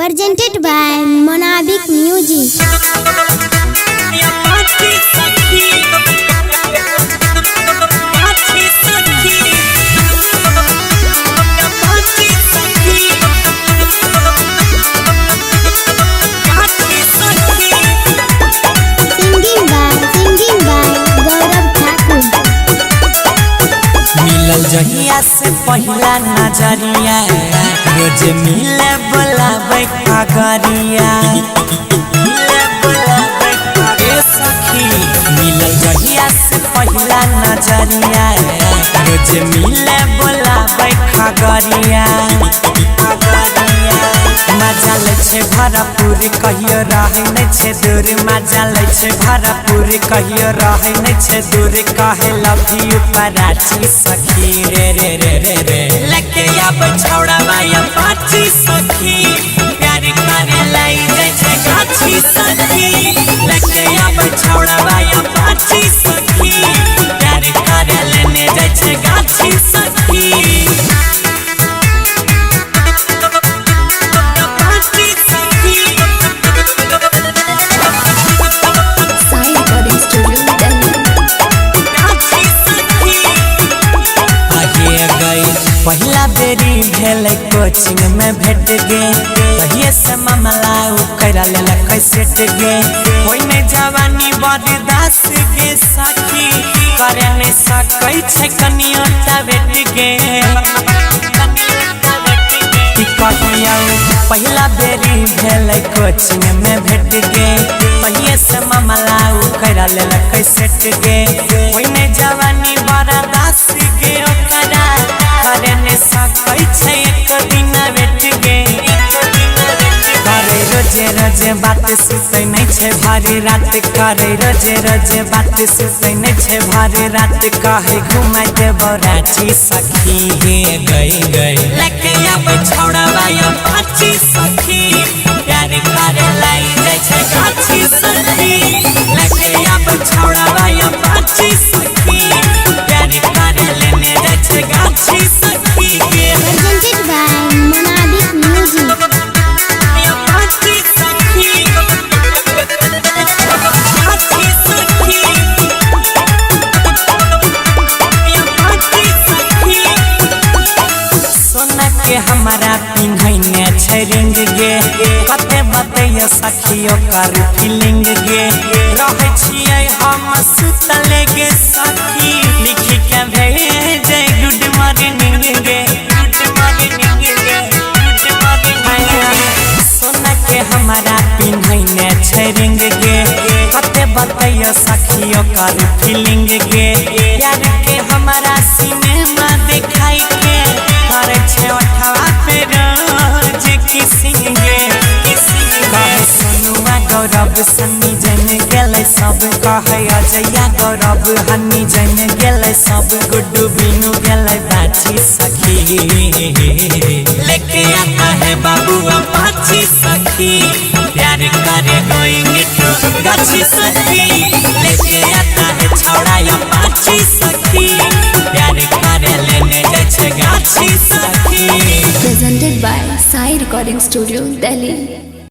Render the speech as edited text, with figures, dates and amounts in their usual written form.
Presented by Monabic Music. जहिया से पहला नजरिया रोज मिले बोलावे खगरिया सखी मिलल जहिया से पहला नजरिया रोज मिले बोलावे खगरिया मजा ले छे भरपूर कहियो रहे न छे दूर मजा ले छे भरपूर कहियो रहे न छे दूर कहे लव यू पराठी सखी रे रे रे रे रे लेके अब छोड़ा माया पाची सखी प्यार करे लाई जाय छे गाछी सखी लेके अब छोड़ा माया पाची सखी प्यार करे लेने जाय छे गाछी सखी पहला बेरी भेल कोचिंग में भेट गे तहिए से मामला करा लेलक सेट गे कोई नहीं जवानी बर्दाश्त गे सखी करे नहीं सकै छै कनियोटा भेट गे पहला बेरी भेल कोचिंग में भेट गे तहिए से मामला करा लेलक सेट गे कोई नहीं जवानी बर्दाश्त गे ओकरा करे ने सकै छै एक दिन भेट गे करे रोजे रोजे बात सुतै नै छै भारी रात करे रोजे रोजे बात सुतै नै छै भारी रात कहे घुमा देबो रांची सखी हे गई गई लेके अब छोड़वा या पाची सखी प्यार करे लाई जाय छै गाछी सखी लेके अब छोड़वा या पाची सखी प्यार करे लेने जाय छै गाछी सखी Presented by Monabic Music. सोना के हमारा पिन्हैने छै रिंग गे कते बतैया सखियो कर फीलिंग गे रहै छियै हम सुतले गे सखी लिखि के भेजे गुड मॉर्निंग गे सोना के हमारा पिन्हैने छै रिंग गे कते बतैया सखियो कर फीलिंग गे प्यार के हमारा सिनेमा देखाई के करे छे ओठवा पे रोज किसिंग गे कहे सोनुआ गौरव सन्नी जन गेलै सब कहे अजया गौरव हन्नी जन गेलै सब गुड्डू बीनू गेलै बाची सखी लेके आता है बाबू पाची सखी प्यार करे गोइंग टू गाछी सखी लेके आता है छोड़ा या पाची सखी प्यार करे लेने जाय छै गाछी सखी Presented by Sai Recording Studio, Delhi.